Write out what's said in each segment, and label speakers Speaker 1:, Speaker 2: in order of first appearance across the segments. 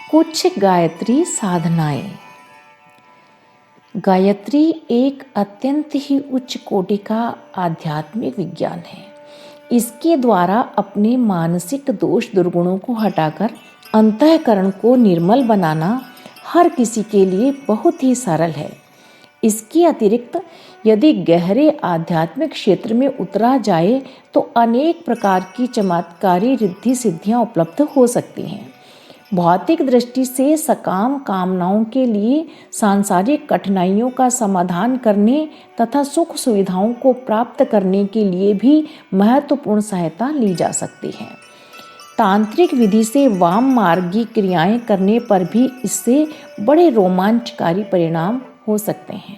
Speaker 1: कुछ गायत्री साधनाएं। गायत्री एक अत्यंत ही उच्च कोटि का आध्यात्मिक विज्ञान है। इसके द्वारा अपने मानसिक दोष दुर्गुणों को हटाकर अंतःकरण को निर्मल बनाना हर किसी के लिए बहुत ही सरल है। इसके अतिरिक्त यदि गहरे आध्यात्मिक क्षेत्र में उतरा जाए तो अनेक प्रकार की चमत्कारी रिद्धि सिद्धियां उपलब्ध हो सकती हैं। भौतिक दृष्टि से सकाम कामनाओं के लिए सांसारिक कठिनाइयों का समाधान करने तथा सुख सुविधाओं को प्राप्त करने के लिए भी महत्वपूर्ण सहायता ली जा सकती है। तांत्रिक विधि से वाम मार्गी क्रियाएं करने पर भी इससे बड़े रोमांचकारी परिणाम हो सकते हैं।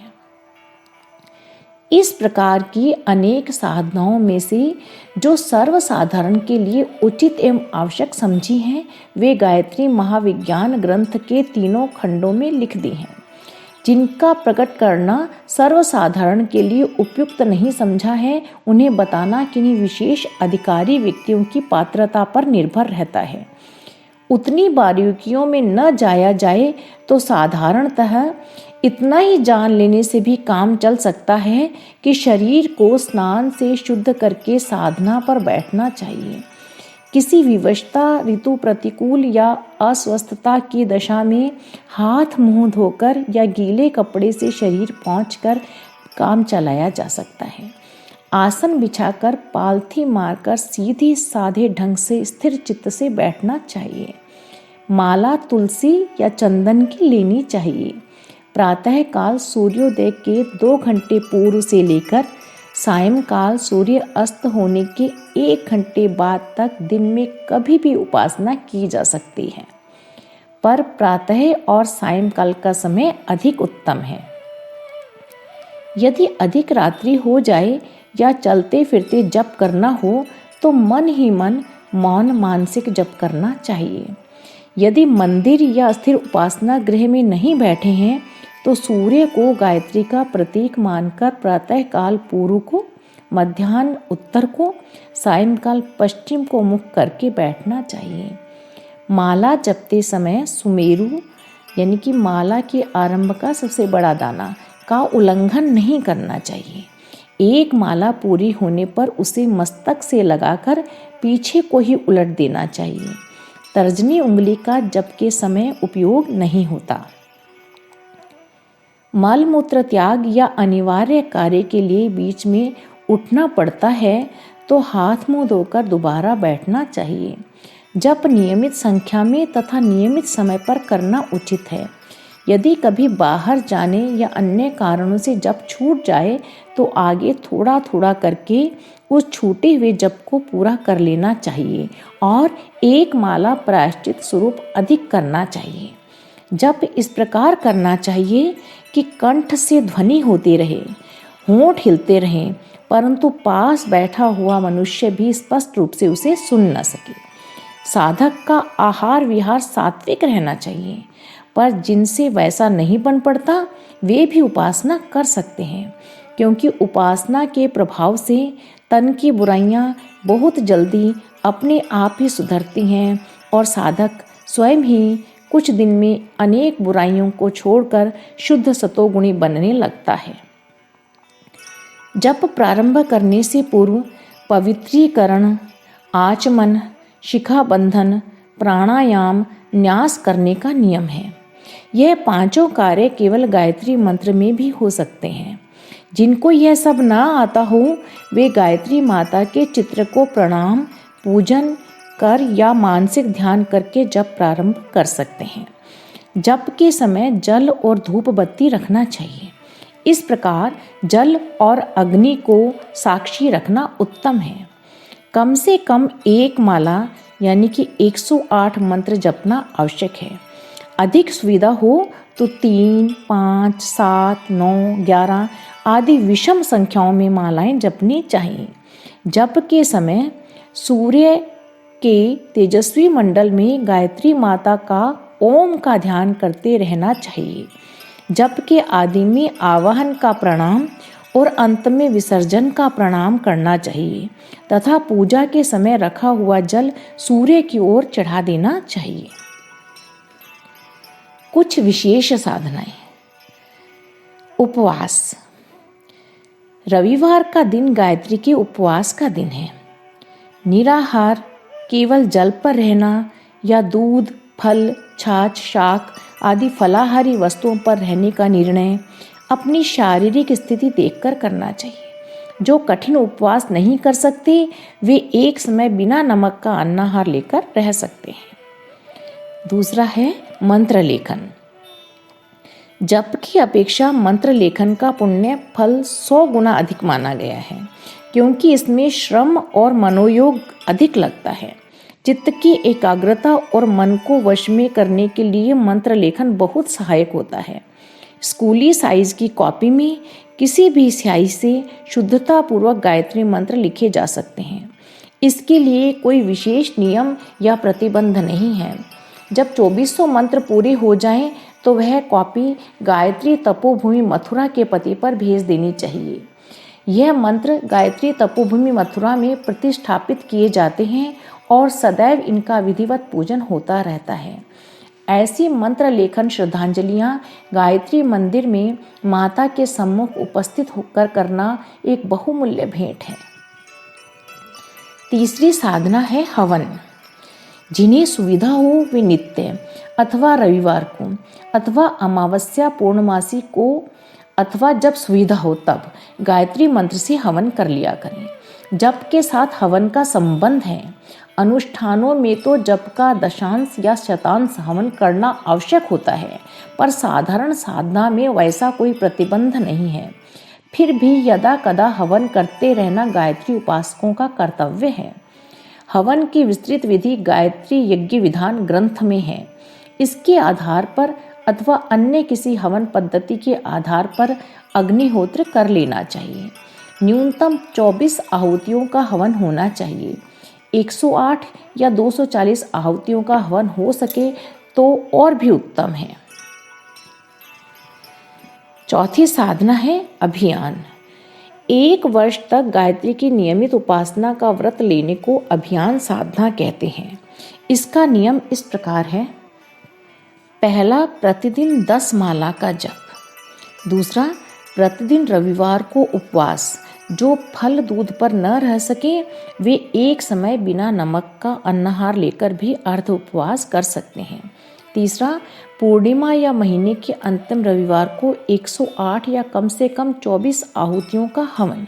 Speaker 1: इस प्रकार की अनेक साधनाओं में से जो सर्वसाधारण के लिए उचित एवं आवश्यक समझी हैं, वे गायत्री महाविज्ञान ग्रंथ के 3 खंडों में लिख दी हैं। जिनका प्रकट करना सर्वसाधारण के लिए उपयुक्त नहीं समझा है, उन्हें बताना किन्हीं विशेष अधिकारी व्यक्तियों की पात्रता पर निर्भर रहता है। उतनी बारीकियों में न जाया जाए तो साधारणतः इतना ही जान लेने से भी काम चल सकता है कि शरीर को स्नान से शुद्ध करके साधना पर बैठना चाहिए। किसी विवशता, ऋतु प्रतिकूल या अस्वस्थता की दशा में हाथ मुंह धोकर या गीले कपड़े से शरीर पोंछकर काम चलाया जा सकता है। आसन बिछाकर पालथी मारकर सीधी साधे ढंग से स्थिर चित्त से बैठना चाहिए। माला तुलसी या चंदन की लेनी चाहिए। प्रातः काल सूर्योदय के 2 घंटे पूर्व से लेकर सायंकाल सूर्य अस्त होने के 1 घंटे बाद तक दिन में कभी भी उपासना की जा सकती है, पर प्रातः और सायंकाल का समय अधिक उत्तम है। यदि अधिक रात्रि हो जाए या चलते फिरते जप करना हो तो मन ही मन मौन मानसिक जप करना चाहिए। यदि मंदिर या स्थिर उपासना गृह में नहीं बैठे हैं तो सूर्य को गायत्री का प्रतीक मानकर प्रातः काल पूर्व को, मध्याह्न उत्तर को, सायंकाल पश्चिम को मुख करके बैठना चाहिए। माला जपते समय सुमेरु यानी कि माला के आरंभ का सबसे बड़ा दाना का उल्लंघन नहीं करना चाहिए। एक माला पूरी होने पर उसे मस्तक से लगाकर पीछे को ही उलट देना चाहिए। तर्जनी उंगली का जप के समय उपयोग नहीं होता। मल मूत्र त्याग या अनिवार्य कार्य के लिए बीच में उठना पड़ता है तो हाथ मुंह धोकर दोबारा बैठना चाहिए। जप नियमित संख्या में तथा नियमित समय पर करना उचित है। यदि कभी बाहर जाने या अन्य कारणों से जप छूट जाए तो आगे थोड़ा थोड़ा करके उस छूटे हुए जप को पूरा कर लेना चाहिए और एक माला प्रायश्चित स्वरूप अधिक करना चाहिए। जप इस प्रकार करना चाहिए कि कंठ से ध्वनि होती रहे, होंठ हिलते रहें, परंतु पास बैठा हुआ मनुष्य भी स्पष्ट रूप से उसे सुन न सके। साधक का आहार विहार सात्विक रहना चाहिए, पर जिनसे वैसा नहीं बन पड़ता वे भी उपासना कर सकते हैं, क्योंकि उपासना के प्रभाव से तन की बुराइयां बहुत जल्दी अपने आप ही सुधरती हैं और साधक स्वयं ही कुछ दिन में अनेक बुराइयों को छोड़कर शुद्ध सतोगुणी बनने लगता है। जप प्रारंभ करने से पूर्व पवित्रीकरण, आचमन, शिखा बंधन, प्राणायाम, न्यास करने का नियम है। यह 5 कार्य केवल गायत्री मंत्र में भी हो सकते हैं। जिनको यह सब ना आता हो वे गायत्री माता के चित्र को प्रणाम, पूजन कर या मानसिक ध्यान करके जप प्रारंभ कर सकते हैं। जप के समय जल और धूप बत्ती रखना चाहिए। इस प्रकार जल और अग्नि को साक्षी रखना उत्तम है। कम से कम 1 माला यानी कि 108 मंत्र जपना आवश्यक है। अधिक सुविधा हो तो 3, 5, 7, 9, 11 आदि विषम संख्याओं में मालाएं जपनी चाहिए। जप के समय सूर्य के तेजस्वी मंडल में गायत्री माता का ओम का ध्यान करते रहना चाहिए। जप के आदि में आवाहन का प्रणाम और अंत में विसर्जन का प्रणाम करना चाहिए तथा पूजा के समय रखा हुआ जल सूर्य की ओर चढ़ा देना चाहिए। कुछ विशेष साधनाएं। उपवास। रविवार का दिन गायत्री के उपवास का दिन है। निराहार, केवल जल पर रहना या दूध, फल, छाछ, शाक आदि फलाहारी वस्तुओं पर रहने का निर्णय अपनी शारीरिक स्थिति देखकर करना चाहिए। जो कठिन उपवास नहीं कर सकते वे एक समय बिना नमक का अन्नाहार लेकर रह सकते हैं। दूसरा है मंत्र लेखन। जप की अपेक्षा मंत्र लेखन का पुण्य फल 100 गुना अधिक माना गया है, क्योंकि इसमें श्रम और मनोयोग अधिक लगता है। चित्त की एकाग्रता और मन को वश में करने के लिए मंत्र लेखन बहुत सहायक होता है। स्कूली साइज की कॉपी में किसी भी स्याही से शुद्धता पूर्वक गायत्री मंत्र लिखे जा सकते हैं। इसके लिए कोई विशेष नियम या प्रतिबंध नहीं है। जब 2400 मंत्र पूरे हो जाएं, तो वह कॉपी गायत्री तपोभूमि मथुरा के पते पर भेज देनी चाहिए। यह मंत्र गायत्री तपोभूमि मथुरा में प्रतिष्ठापित किए जाते हैं और सदैव इनका विधिवत पूजन होता रहता है। ऐसी मंत्र लेखन श्रद्धांजलियाँ गायत्री मंदिर में माता के सम्मुख उपस्थित होकर करना एक बहुमूल्य भेंट है। तीसरी साधना है हवन। जिन्हें सुविधा हो वे नित्य अथवा रविवार को अथवा अमावस्या पूर्णमासी को अथवा जब सुविधा हो तब गायत्री मंत्र से हवन कर लिया करें। जप के साथ हवन का संबंध है। अनुष्ठानों में तो जप का दशांश या शतांश हवन करना आवश्यक होता है, पर साधारण साधना में वैसा कोई प्रतिबंध नहीं है। फिर भी यदा कदा हवन करते रहना गायत्री उपासकों का कर्तव्य है। हवन की विस्तृत विधि गायत्री यज्ञ विधान ग्रंथ में है। इसके आधार पर अथवा अन्य किसी हवन पद्धति के आधार पर अग्निहोत्र कर लेना चाहिए। न्यूनतम 24 आहुतियों का हवन होना चाहिए। 108 या 240 आहुतियों का हवन हो सके तो और भी उत्तम है। चौथी साधना है अभियान। 1 वर्ष तक गायत्री की नियमित उपासना का व्रत लेने को अभियान साधना कहते हैं। इसका नियम इस प्रकार है। पहला, प्रतिदिन 10 माला का जप। दूसरा, प्रतिदिन रविवार को उपवास। जो फल दूध पर न रह सके वे एक समय बिना नमक का अन्नाहार लेकर भी अर्ध उपवास कर सकते हैं। तीसरा, पूर्णिमा या महीने के अंतिम रविवार को 108 या कम से कम 24 आहुतियों का हवन।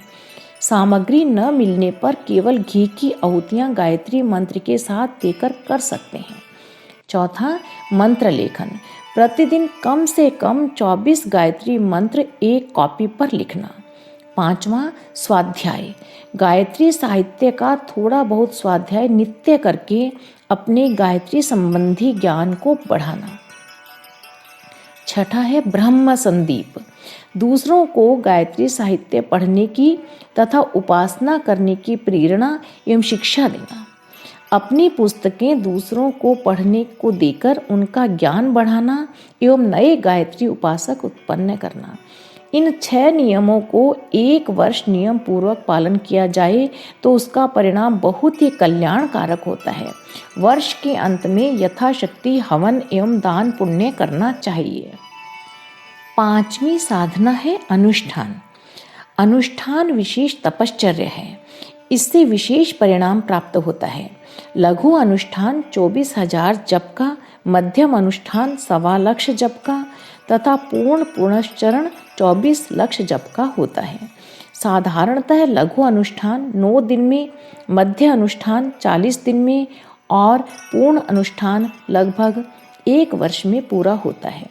Speaker 1: सामग्री न मिलने पर केवल घी की आहुतियाँ गायत्री मंत्र के साथ देकर कर सकते हैं। चौथा, मंत्र लेखन। प्रतिदिन कम से कम 24 गायत्री मंत्र एक कॉपी पर लिखना। पांचवा, स्वाध्याय। गायत्री साहित्य का थोड़ा बहुत स्वाध्याय नित्य करके अपने गायत्री संबंधी ज्ञान को बढ़ाना। छठा है ब्रह्म संदीप। दूसरों को गायत्री साहित्य पढ़ने की तथा उपासना करने की प्रेरणा एवं शिक्षा देना। अपनी पुस्तकें दूसरों को पढ़ने को देकर उनका ज्ञान बढ़ाना एवं नए गायत्री उपासक उत्पन्न करना। इन 6 नियमों को 1 वर्ष नियम पूर्वक पालन किया जाए तो उसका परिणाम बहुत ही कल्याणकारक होता है। वर्ष के अंत में यथाशक्ति हवन एवं दान पुण्य करना चाहिए। 5वीं साधना है अनुष्ठान। अनुष्ठान विशेष तपश्चर्या है। इससे विशेष परिणाम प्राप्त होता है। लघु अनुष्ठान 24,000 जप का, मध्यम अनुष्ठान 1.25 लाख जप का तथा पूर्ण पुनश्चरण 24 लाख जप का होता है। साधारणतः लघु अनुष्ठान 9 दिन में, मध्य अनुष्ठान 40 दिन में और पूर्ण अनुष्ठान लगभग 1 वर्ष में पूरा होता है।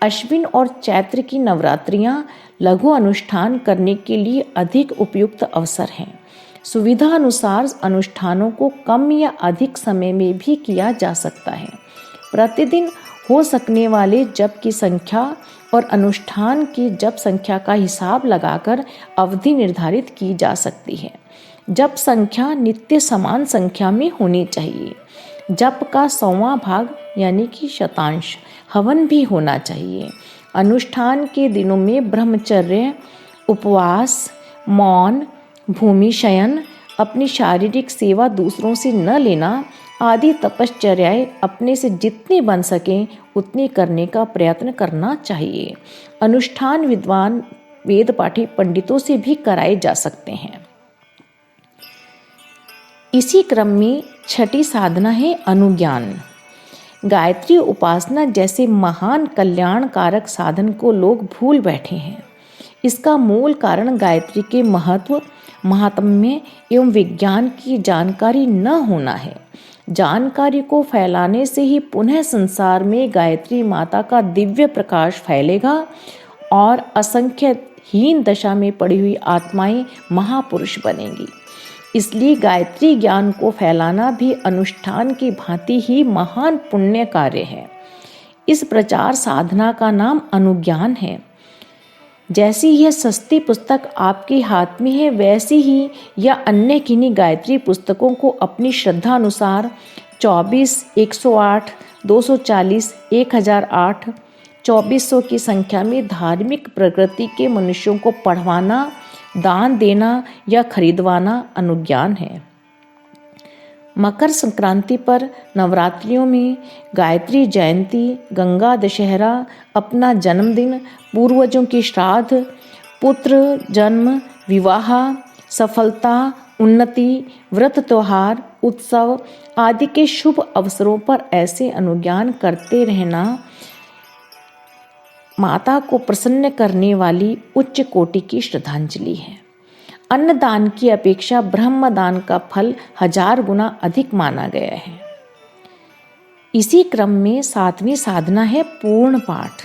Speaker 1: अश्विन और चैत्र की नवरात्रियां लघु अनुष्ठान करने के लिए अधिक उपयुक्त अवसर हैं। सुविधा अनुसार अनुष्ठानों को कम या अधिक समय में भी किया जा सकता है। प्रतिदिन हो सकने वाले जप की संख्या और अनुष्ठान की जप संख्या का हिसाब लगाकर अवधि निर्धारित की जा सकती है। जप संख्या नित्य समान संख्या में होनी चाहिए। जप का 100वां भाग यानी कि शतांश हवन भी होना चाहिए। अनुष्ठान के दिनों में ब्रह्मचर्य, उपवास, मौन, भूमि शयन, अपनी शारीरिक सेवा दूसरों से न लेना आदि तपश्चर्याएं अपने से जितनी बन सकें उतनी करने का प्रयत्न करना चाहिए। अनुष्ठान विद्वान वेद पाठी पंडितों से भी कराए जा सकते हैं। इसी क्रम में छठी साधना है अनुज्ञान। गायत्री उपासना जैसे महान कल्याणकारक साधन को लोग भूल बैठे हैं। इसका मूल कारण गायत्री के महत्व, महात्म्य एवं विज्ञान की जानकारी न होना है। जानकारी को फैलाने से ही पुनः संसार में गायत्री माता का दिव्य प्रकाश फैलेगा और असंख्य हीन दशा में पड़ी हुई आत्माएं महापुरुष बनेंगी। इसलिए गायत्री ज्ञान को फैलाना भी अनुष्ठान की भांति ही महान पुण्य कार्य है। इस प्रचार साधना का नाम अनुज्ञान है। जैसी यह सस्ती पुस्तक आपके हाथ में है, वैसी ही या अन्य किन्हीं गायत्री पुस्तकों को अपनी श्रद्धा अनुसार 24, 108, 240, 1008, 2400 की संख्या में धार्मिक प्रकृति के मनुष्यों को पढ़वाना, दान देना या खरीदवाना अनुज्ञान है। मकर संक्रांति पर, नवरात्रियों में, गायत्री जयंती, गंगा दशहरा, अपना जन्मदिन, पूर्वजों की श्राद्ध, पुत्र जन्म, विवाह, सफलता, उन्नति, व्रत त्योहार, उत्सव आदि के शुभ अवसरों पर ऐसे अनुज्ञान करते रहना माता को प्रसन्न करने वाली उच्च कोटि की श्रद्धांजलि है। अन्नदान की अपेक्षा ब्रह्मदान का फल 1000 गुना अधिक माना गया है। इसी क्रम में 7वीं साधना है पूर्ण पाठ।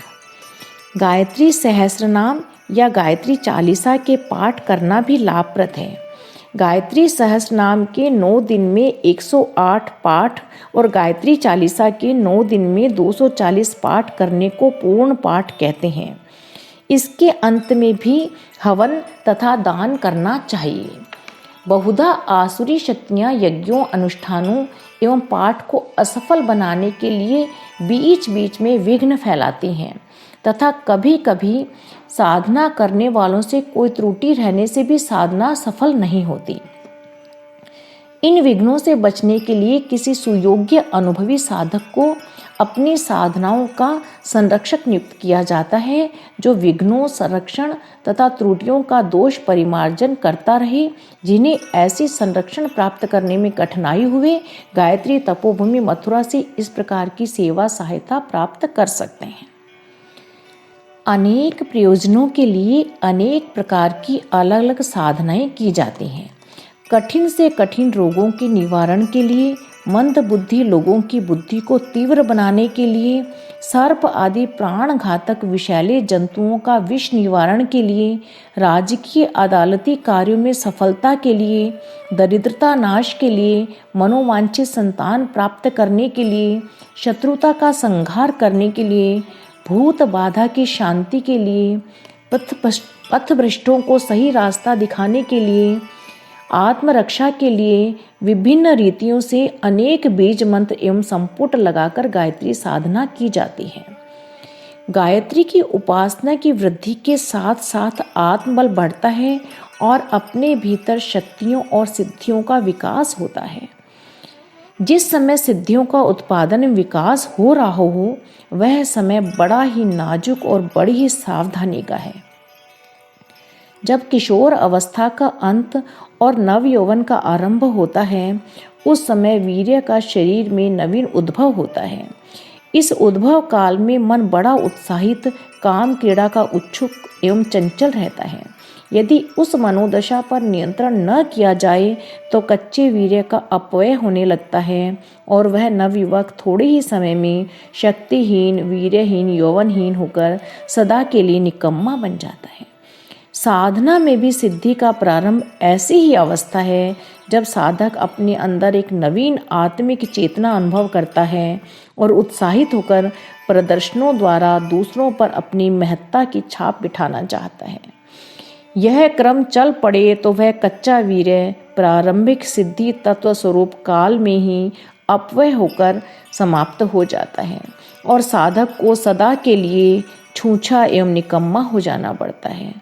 Speaker 1: गायत्री सहस्रनाम या गायत्री चालीसा के पाठ करना भी लाभप्रद है। गायत्री सहस्रनाम के 9 दिन में 108 पाठ और गायत्री चालीसा के 9 दिन में 240 पाठ करने को पूर्ण पाठ कहते हैं। इसके अंत में भी हवन तथा दान करना चाहिए। बहुधा आसुरी शक्तियाँ यज्ञों, अनुष्ठानों एवं पाठ को असफल बनाने के लिए बीच बीच में विघ्न फैलाती हैं तथा कभी कभी साधना करने वालों से कोई त्रुटि रहने से भी साधना सफल नहीं होती। इन विघ्नों से बचने के लिए किसी सुयोग्य अनुभवी साधक को अपनी साधनाओं का संरक्षक नियुक्त किया जाता है, जो विघ्नों, संरक्षण तथा त्रुटियों का दोष परिमार्जन करता रहे। जिन्हें ऐसी संरक्षण प्राप्त करने में कठिनाई हुए, गायत्री तपोभूमि मथुरा से इस प्रकार की सेवा सहायता प्राप्त कर सकते हैं। अनेक प्रयोजनों के लिए अनेक प्रकार की अलग अलग साधनाएं की जाती हैं। कठिन से कठिन रोगों के निवारण के लिए, मंद बुद्धि लोगों की बुद्धि को तीव्र बनाने के लिए, सर्प आदि प्राण घातक विषैले जंतुओं का विष निवारण के लिए, राजकीय अदालती कार्यों में सफलता के लिए, दरिद्रता नाश के लिए, मनोवांछित संतान प्राप्त करने के लिए, शत्रुता का संहार करने के लिए, भूत बाधा की शांति के लिए, पथभ्रष्टों को सही रास्ता दिखाने के लिए, आत्मरक्षा के लिए विभिन्न रीतियों से अनेक बीज मंत्र एवं संपुट लगाकर गायत्री साधना की जाती है। गायत्री की उपासना की वृद्धि के साथ साथ आत्मबल बढ़ता है और अपने भीतर शक्तियों और सिद्धियों का विकास होता है। जिस समय सिद्धियों का उत्पादन विकास हो रहा हो, वह समय बड़ा ही नाजुक और बड़ी ही सावधानी का है। जब किशोर अवस्था का अंत और नव यौवन का आरंभ होता है, उस समय वीर्य का शरीर में नवीन उद्भव होता है। इस उद्भव काल में मन बड़ा उत्साहित, काम क्रीड़ा का उत्सुक एवं चंचल रहता है। यदि उस मनोदशा पर नियंत्रण न किया जाए तो कच्चे वीर्य का अपव्यय होने लगता है और वह नवयुवक थोड़े ही समय में शक्तिहीन, वीर्यहीन, यौवनहीन होकर सदा के लिए निकम्मा बन जाता है। साधना में भी सिद्धि का प्रारंभ ऐसी ही अवस्था है जब साधक अपने अंदर एक नवीन आत्मिक चेतना अनुभव करता है और उत्साहित होकर प्रदर्शनों द्वारा दूसरों पर अपनी महत्ता की छाप बिठाना चाहता है। यह क्रम चल पड़े तो वह कच्चा वीर्य प्रारंभिक सिद्धि तत्व स्वरूप काल में ही अपव्यय होकर समाप्त हो जाता है और साधक को सदा के लिए छूछा एवं निकम्मा हो जाना पड़ता है।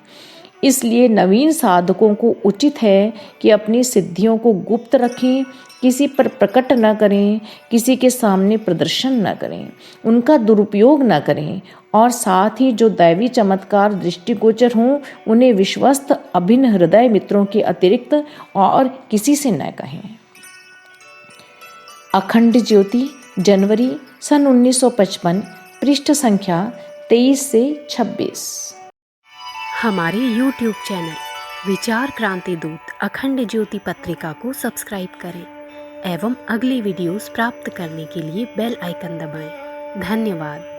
Speaker 1: इसलिए नवीन साधकों को उचित है कि अपनी सिद्धियों को गुप्त रखें किसी पर प्रकट न करें, किसी के सामने प्रदर्शन न करें, उनका दुरुपयोग न करें और साथ ही जो दैवी चमत्कार दृष्टिगोचर हों उन्हें विश्वस्त अभिन्न हृदय मित्रों के अतिरिक्त और किसी से न कहें। अखंड ज्योति, जनवरी सन 1955, पृष्ठ संख्या 23 से 26।
Speaker 2: हमारे YouTube चैनल विचार क्रांति दूत अखंड ज्योति पत्रिका को सब्सक्राइब करें एवं अगली वीडियोस प्राप्त करने के लिए बेल आइकन दबाएं। धन्यवाद।